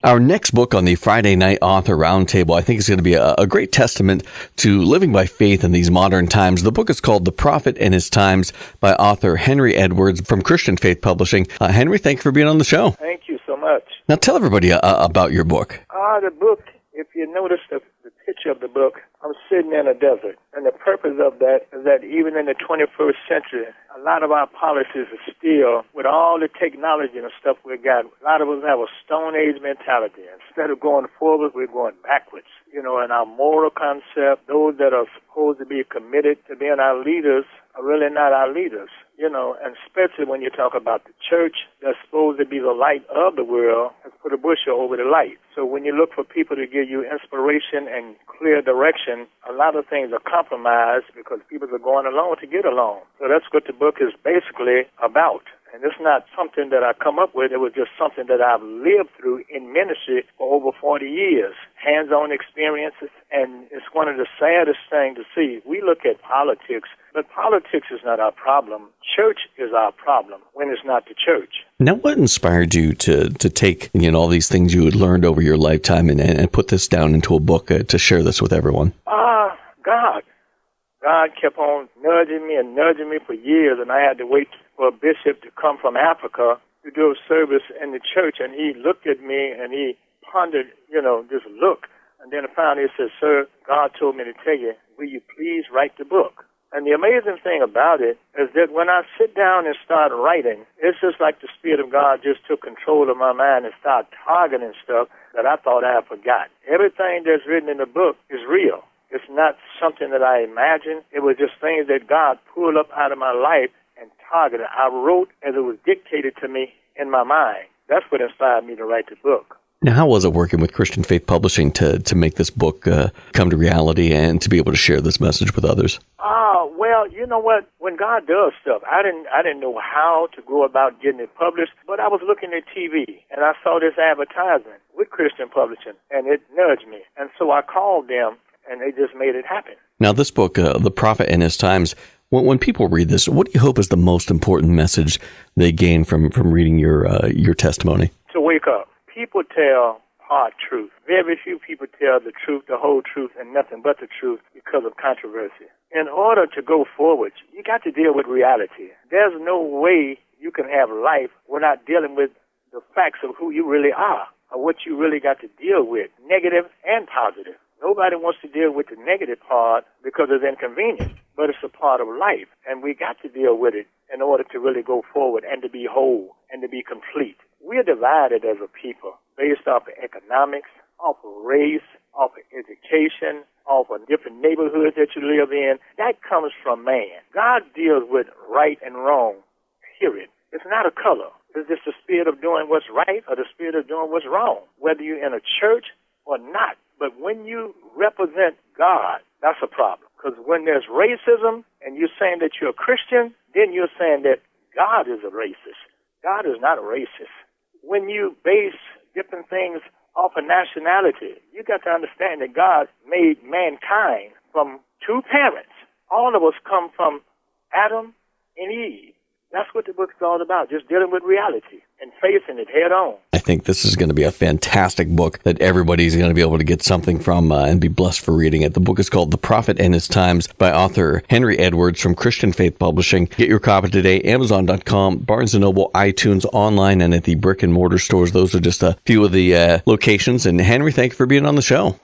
Our next book on the Friday Night Author Roundtable, I think, is going to be a great testament to living by faith in these modern times. The book is called The Prophet and His Times by author Henry Edwards from Christian Faith Publishing. Henry, thank you for being on the show. Thank you so much. Now tell everybody about your book. The book, if you notice the picture of the book, I'm sitting in a desert. And the purpose of that is that even in the 21st century, a lot of our policies are still, with all the technology and stuff we got, a lot of us have a Stone Age mentality. Instead of going forward, we're going backwards. You know, in our moral concept, those that are supposed to be committed to being our leaders are really not our leaders. You know, and especially when you talk about the church that's supposed to be the light of the world, has put a bushel over the light. So when you look for people to give you inspiration and clear direction, a lot of things are compromised because people are going along to get along. So that's what the book is basically about. And it's not something that I come up with. It was just something that I've lived through in ministry for over 40 years, hands-on experiences. And it's one of the saddest things to see. We look at politics, but politics is not our problem. Church is our problem when it's not the church. Now, what inspired you to take all these things you had learned over your lifetime and put this down into a book to share this with everyone? God. God kept on nudging me for years, and I had to wait for a bishop to come from Africa to do a service in the church, and he looked at me and he pondered, this look. And then finally he said, "Sir, God told me to tell you, will you please write the book?" And the amazing thing about it is that when I sit down and start writing, it's just like the Spirit of God just took control of my mind and started targeting stuff that I thought I had forgotten. Everything that's written in the book is real. It's not something that I imagined. It was just things that God pulled up out of my life and targeted. I wrote as it was dictated to me in my mind. That's what inspired me to write the book. Now, how was it working with Christian Faith Publishing to make this book come to reality and to be able to share this message with others? Well, you know what? When God does stuff, I didn't know how to go about getting it published, but I was looking at TV, and I saw this advertisement with Christian Publishing, and it nudged me. And so I called them, and they just made it happen. Now, this book, The Prophet and His Times, when people read this, what do you hope is the most important message they gain from reading your testimony? To wake up. People tell hard truth. Very few people tell the truth, the whole truth, and nothing but the truth because of controversy. In order to go forward, you got to deal with reality. There's no way you can have life without dealing with the facts of who you really are, or what you really got to deal with, negative and positive. Nobody wants to deal with the negative part because it's inconvenient, but it's a part of life, and we got to deal with it in order to really go forward and to be whole and to be complete. We're divided as a people based off of economics, off of race, off of education, off of different neighborhoods that you live in. That comes from man. God deals with right and wrong, period. It's not a color. It's just the spirit of doing what's right or the spirit of doing what's wrong, whether you're in a church or not. But when you represent God, that's a problem. Because when there's racism and you're saying that you're a Christian, then you're saying that God is a racist. God is not a racist. When you base different things off of nationality, you got to understand that God made mankind from two parents. All of us come from Adam and Eve. That's what the book's all about, just dealing with reality and facing it head on. I think this is going to be a fantastic book that everybody's going to be able to get something from and be blessed for reading it. The book is called The Prophet and His Times by author Henry Edwards from Christian Faith Publishing. Get your copy today, Amazon.com, Barnes & Noble, iTunes, online, and at the brick and mortar stores. Those are just a few of the locations. And Henry, thank you for being on the show.